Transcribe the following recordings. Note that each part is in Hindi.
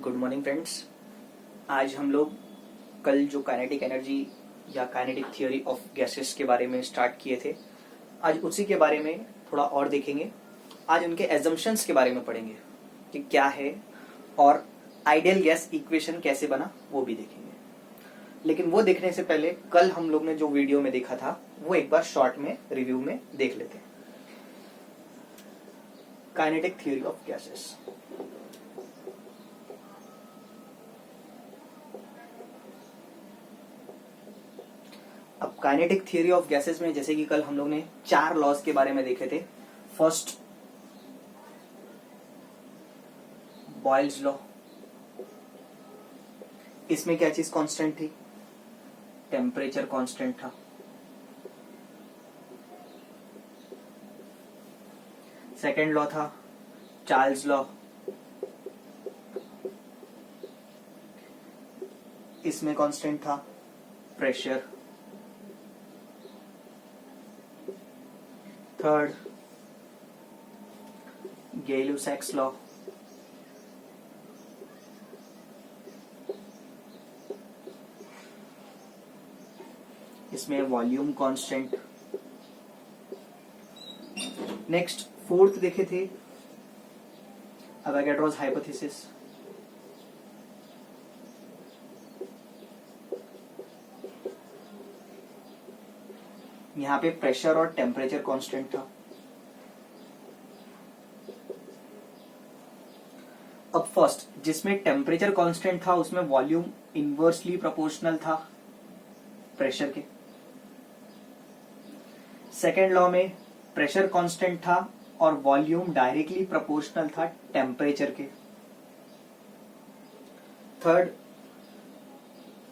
Good morning friends. आज हम लोग कल जो काइनेटिक एनर्जी या काइनेटिक थियोरी ऑफ गैसेस के बारे में स्टार्ट किए थे, आज उसी के बारे में थोड़ा और देखेंगे। आज उनके एजम्पशंस के बारे में पढ़ेंगे कि क्या है और आइडियल गैस इक्वेशन कैसे बना वो भी देखेंगे। लेकिन वो देखने से पहले कल हम लोग ने जो वीडियो में देखा था वो एक बार शॉर्ट में रिव्यू में देख लेते हैं। Kinetic theory of gases. अब काइनेटिक थियोरी ऑफ गैसेस में जैसे कि कल हम लोग ने 4 लॉज के बारे में देखे थे। First, Boyle's law. इसमें क्या चीज कांस्टेंट थी? टेम्परेचर कांस्टेंट था। सेकेंड लॉ था चार्ल्स लॉ। इसमें कांस्टेंट था प्रेशर। Third, Gay-Lussac's law. इसमें वॉल्यूम कांस्टेंट। नेक्स्ट फोर्थ देखे थे अवोगाड्रोस हाइपोथेसिस। यहां पे प्रेशर और टेम्परेचर कांस्टेंट था। अब फर्स्ट, जिसमें टेम्परेचर कांस्टेंट था उसमें वॉल्यूम इनवर्सली प्रोपोर्शनल था प्रेशर के। सेकेंड लॉ में प्रेशर कांस्टेंट था और वॉल्यूम डायरेक्टली प्रोपोर्शनल था टेम्परेचर के। थर्ड,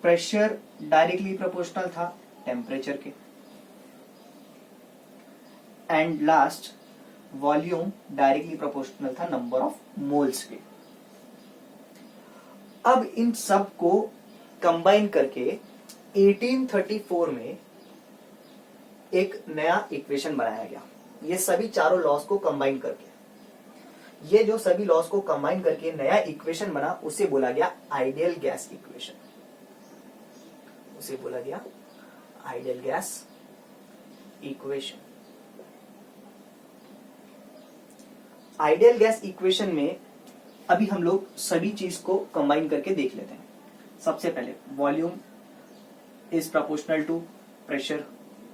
प्रेशर डायरेक्टली प्रोपोर्शनल था टेम्परेचर के। And last, volume directly proportional था नंबर ऑफ मोल्स के। अब इन सब को कंबाइन करके 1834 में एक नया इक्वेशन बनाया गया। ये सभी चारों लॉस को कंबाइन करके, ये जो सभी लॉस को कंबाइन करके नया इक्वेशन बना, उसे बोला गया आइडियल गैस इक्वेशन। उसे बोला गया ideal gas equation. Ideal gas equation में अभी हम लोग सभी चीज को कंबाइन करके देख लेते हैं। सबसे पहले volume is proportional to pressure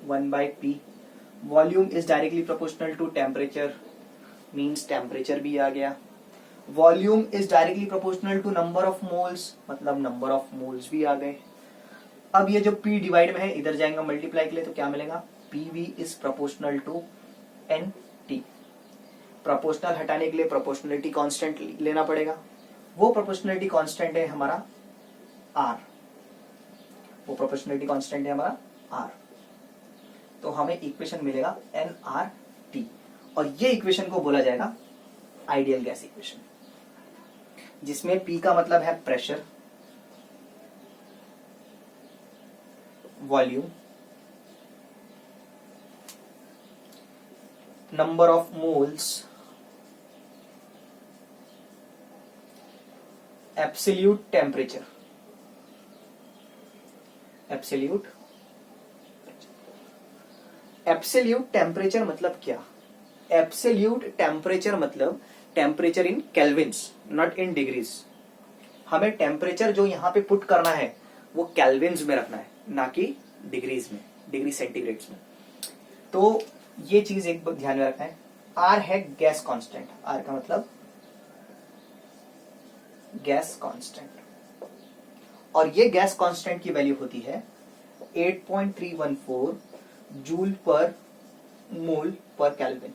1/P। Volume is directly proportional to temperature, means temperature भी आ गया। Volume is directly proportional to number of moles, मतलब नंबर ऑफ मोल्स भी आ गए। अब ये जो P डिवाइड में है इधर जाएगा मल्टीप्लाई के लिए, तो क्या मिलेगा? PV is proportional to NT। Proportional हटाने के लिए प्रोपोर्शनलिटी कांस्टेंट लेना पड़ेगा। वो प्रोपोर्शनलिटी कांस्टेंट है हमारा R। वो प्रोपोर्शनलिटी कांस्टेंट है हमारा R। तो हमें इक्वेशन मिलेगा nRT, और ये इक्वेशन को बोला जाएगा आइडियल गैस इक्वेशन, जिसमें P का मतलब है pressure, volume, number of moles, absolute temperature. Absolute temperature मतलब क्या? एब्सोल्यूट टेम्परेचर मतलब temperature in kelvins, not in degrees. हमें टेम्परेचर जो यहां पे पुट करना है वो केल्विन्स में रखना है, ना कि डिग्रीज में, डिग्री सेंटीग्रेड्स में। तो ये चीज एक ध्यान में रखना है। R है गैस कांस्टेंट। R का मतलब गैस कांस्टेंट, और ये गैस कांस्टेंट की वैल्यू होती है 8.314 जूल पर मोल पर केल्विन।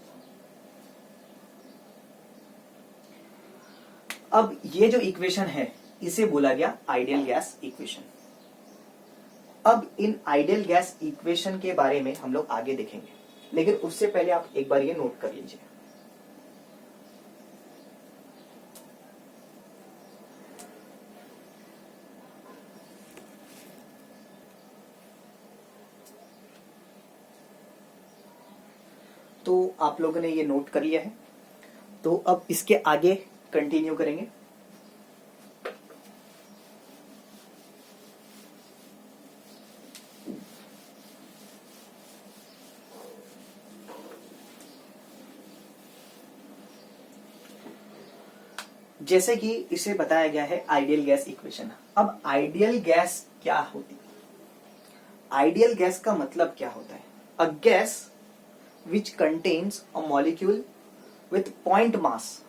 अब ये जो इक्वेशन है इसे बोला गया आइडियल गैस इक्वेशन। अब इन आइडियल गैस इक्वेशन के बारे में हम लोग आगे देखेंगे, लेकिन उससे पहले आप एक बार ये नोट कर लीजिए। तो आप लोगों ने ये नोट कर लिया है, तो अब इसके आगे कंटिन्यू करेंगे। जैसे कि इसे बताया गया है आइडियल गैस इक्वेशन। अब आइडियल गैस क्या होती है? आइडियल गैस का मतलब क्या होता है? A gas which contains a molecule with point mass.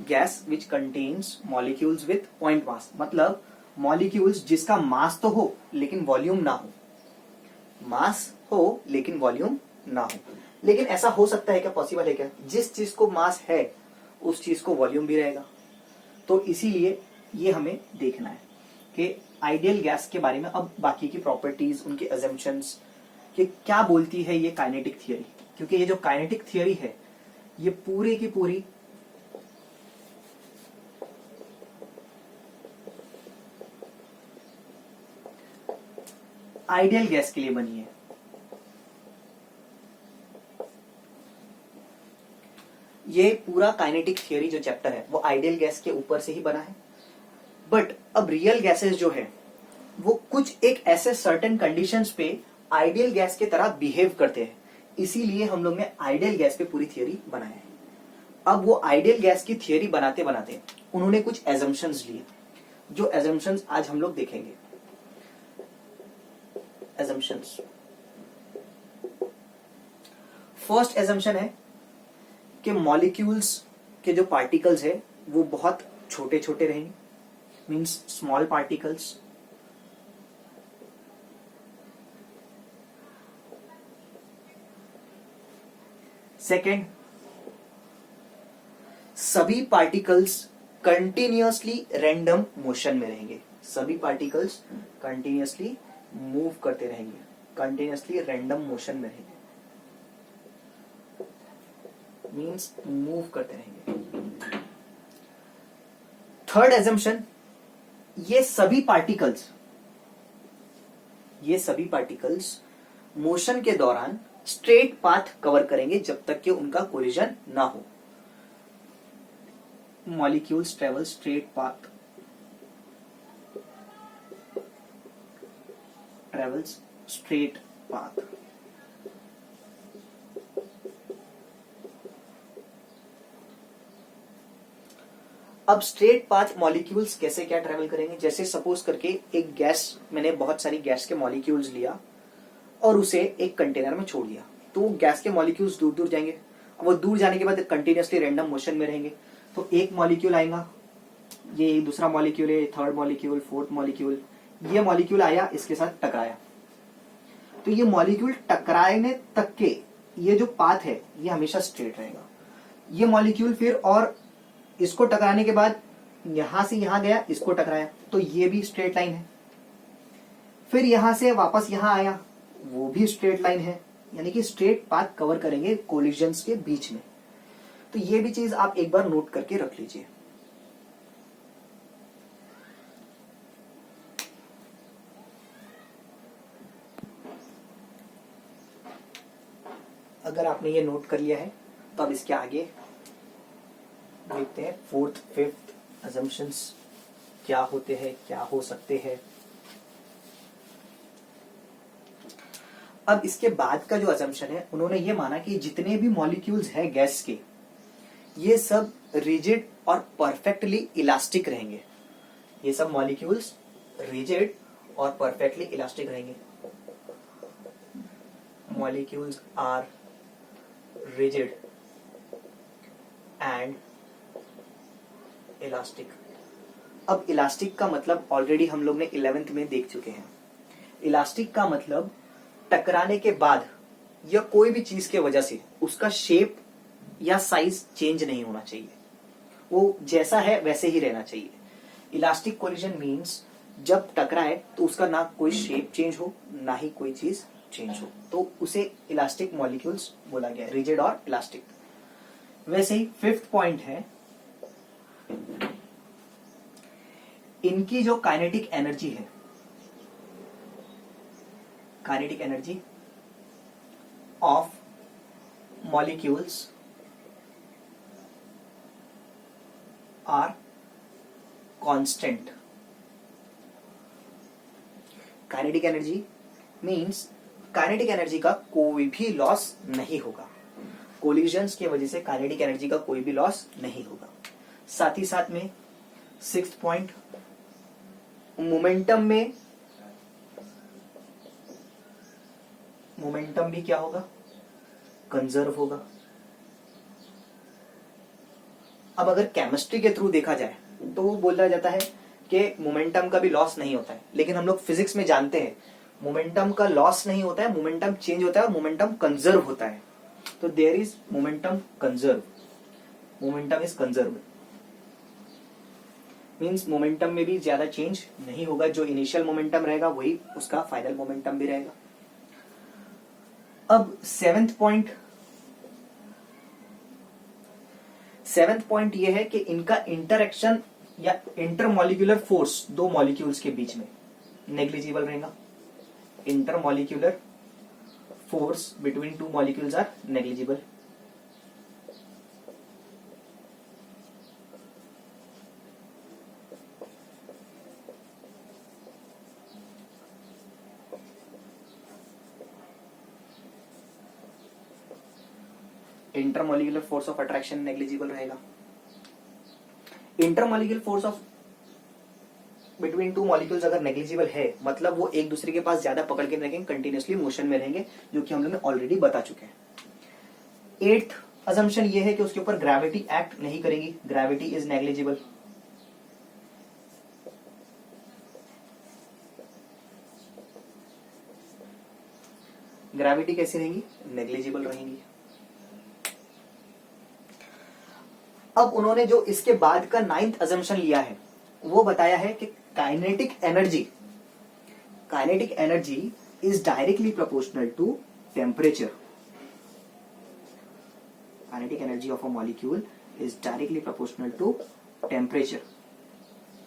Gas which contains molecules with point mass, मतलब मॉलिक्यूल्स जिसका मास तो हो लेकिन वॉल्यूम ना हो। मास हो लेकिन वॉल्यूम ना हो। लेकिन ऐसा हो सकता है क्या? पॉसिबल है क्या? जिस चीज को मास है उस चीज को वॉल्यूम भी रहेगा। तो इसीलिए ये हमें देखना है कि आइडियल गैस के बारे में। अब बाकी की प्रॉपर्टीज, उनके अजम्पशंस कि क्या बोलती है ये काइनेटिक थियरी, क्योंकि ये जो काइनेटिक थियरी है ये पूरी की पूरी आइडियल गैस के लिए बनी है। ये पूरा काइनेटिक थियरी जो चैप्टर है वो आइडियल गैस के ऊपर से ही बना है। बट अब रियल गैसेस जो है वो कुछ एक ऐसे सर्टेन कंडीशंस पे आइडियल गैस के तरह बिहेव करते हैं, इसीलिए हम लोग ने आइडियल गैस पे पूरी थियरी बनाया है। अब वो आइडियल गैस की थियरी बनाते बनाते उन्होंने कुछ एजम्पशंस लिए, जो एजम्पशंस आज हम लोग देखेंगे। एजम्पशंस, फर्स्ट एजम्पशन है कि मॉलिक्यूल्स के जो पार्टिकल्स है वो बहुत छोटे छोटे रहेंगे, मींस स्मॉल पार्टिकल्स। सेकेंड, सभी पार्टिकल्स कंटिन्यूअसली रैंडम मोशन में रहेंगे। सभी पार्टिकल्स कंटिन्यूअसली मूव करते रहेंगे, कंटिन्यूअसली रैंडम मोशन में रहेंगे, मींस मूव करते रहेंगे। थर्ड एजम्पशन, ये सभी पार्टिकल्स मोशन के दौरान स्ट्रेट पाथ कवर करेंगे जब तक कि उनका कोलिजन ना हो। Molecules travel straight path, travels straight path. अब स्ट्रेट पाथ मॉलिक्यूल्स कैसे क्या ट्रेवल करेंगे? जैसे सपोज करके एक गैस, मैंने बहुत सारी गैस के मॉलिक्यूल्स लिया और उसे एक कंटेनर में छोड़ दिया, तो गैस के मॉलिक्यूल्स दूर दूर जाएंगे। वो दूर जाने के बाद कंटिन्यूअसली रैंडम मोशन में रहेंगे। तो एक मॉलिक्यूल आएगा, ये दूसरा मॉलिक्यूल है, थर्ड मॉलिक्यूल, फोर्थ मॉलिक्यूल, ये मॉलिक्यूल आया, इसके साथ टकराया। तो ये मॉलिक्यूल टकराने तक के ये जो पाथ है ये हमेशा स्ट्रेट रहेगा। ये मॉलिक्यूल फिर और इसको टकराने के बाद यहां से यहां गया, इसको टकराया, तो ये भी स्ट्रेट लाइन है। फिर यहां से वापस यहां आया, वो भी स्ट्रेट लाइन है। यानी कि स्ट्रेट पाथ कवर करेंगे कोलिजन्स के बीच में। तो ये भी चीज आप एक बार नोट करके रख लीजिए। अगर आपने ये नोट कर लिया है तो अब इसके आगे देखते हैं फोर्थ फिफ्थ अजम्पशंस क्या होते हैं, क्या हो सकते हैं। अब इसके बाद का जो अजम्पशन है, उन्होंने ये माना कि जितने भी मॉलिक्यूल्स हैं गैस के, ये सब रिजिड और परफेक्टली इलास्टिक रहेंगे। ये सब मॉलिक्यूल्स रिजिड और परफेक्टली इलास्टिक रहेंगे। Molecules are rigid and elastic. अब इलास्टिक का मतलब ऑलरेडी हम लोग ने 11th में देख चुके हैं। इलास्टिक का मतलब टकराने के बाद या कोई भी चीज के वजह से उसका शेप या साइज चेंज नहीं होना चाहिए, वो जैसा है वैसे ही रहना चाहिए। इलास्टिक कोलिजन मींस जब टकराए तो उसका ना कोई शेप चेंज हो ना ही कोई चीज चेंज हो, तो उसे इलास्टिक मॉलिक्यूल्स बोला गया, रिजिड और इलास्टिक। वैसे ही फिफ्थ पॉइंट है, इनकी जो काइनेटिक एनर्जी है, kinetic energy of molecules are constant. Kinetic energy means kinetic energy का कोई भी लॉस नहीं होगा। कोलिजन्स की वजह से काइनेटिक एनर्जी का कोई भी लॉस नहीं होगा। साथ ही साथ में 6th पॉइंट, मोमेंटम में मोमेंटम भी क्या होगा, कंजर्व होगा। अब अगर केमिस्ट्री के थ्रू देखा जाए तो वो बोला जाता है कि मोमेंटम का भी लॉस नहीं होता है, लेकिन हम लोग फिजिक्स में जानते हैं मोमेंटम का लॉस नहीं होता है, मोमेंटम चेंज होता है और मोमेंटम कंजर्व होता है। तो there is momentum conserve, momentum is conserve, means momentum में भी ज्यादा चेंज नहीं होगा, जो इनिशियल मोमेंटम रहेगा वही उसका फाइनल मोमेंटम भी रहेगा। अब सेवेंथ पॉइंट ये है कि इनका इंटरएक्शन या इंटरमॉलिक्यूलर फोर्स दो मॉलिक्यूल्स के बीच में नेग्लिजिबल रहेगा। Intermolecular force between two molecules are negligible. Intermolecular force of attraction negligible रहेगा। Intermolecular force of between two molecules अगर नेग्लिजिबल है, मतलब वो एक दूसरे के पास ज्यादा पकड़ के रहेंगे, कंटिन्यूअसली मोशन में रहेंगे, जो कि हम लोग ने ऑलरेडी बता चुके हैं। 8th असम्पशन ये है कि उसके ऊपर ग्रेविटी एक्ट नहीं करेगी, ग्रेविटी इज नेग्लिजिबल। ग्रेविटी कैसी रहेंगी, नेग्लिजिबल रहेंगी। अब उन्होंने जो इसके बाद का 9th असम्पशन लिया है वो बताया है कि kinetic energy is directly proportional to temperature. Kinetic energy of a molecule is directly proportional to temperature.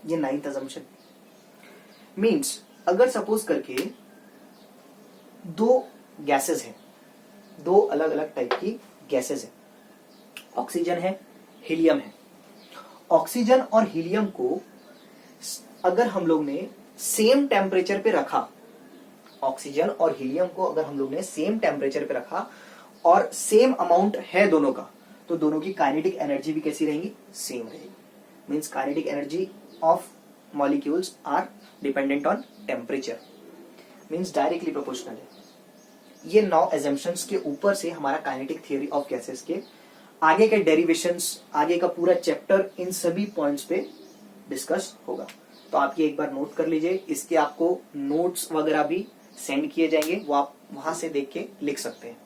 ये 9th असम्पशन मीन्स अगर सपोज करके दो गैसेस हैं, दो अलग अलग टाइप की गैसेस है, ऑक्सीजन है, हीलियम है। ऑक्सीजन और हीलियम को अगर हम लोग ने सेम टेम्परेचर पे रखा, ऑक्सीजन और हीलियम को अगर हम लोग ने सेम टेम्परेचर पे रखा और सेम अमाउंट है दोनों का, तो दोनों की काइनेटिक एनर्जी भी कैसी रहेंगी, सेम रहेगी। Means kinetic energy of molecules are dependent on temperature, means directly proportional है। ये 9 assumptions के ऊपर से हमारा काइनेटिक थियरी ऑफ गैसेस के आगे के डेरिवेशंस, आगे का पूरा चैप्टर इन सभी पॉइंट्स पे डिस्कस होगा। तो आप ये एक बार नोट कर लीजिए, इसके आपको नोट्स वगैरह भी सेंड किए जाएंगे, वो आप वहां से देख के लिख सकते हैं।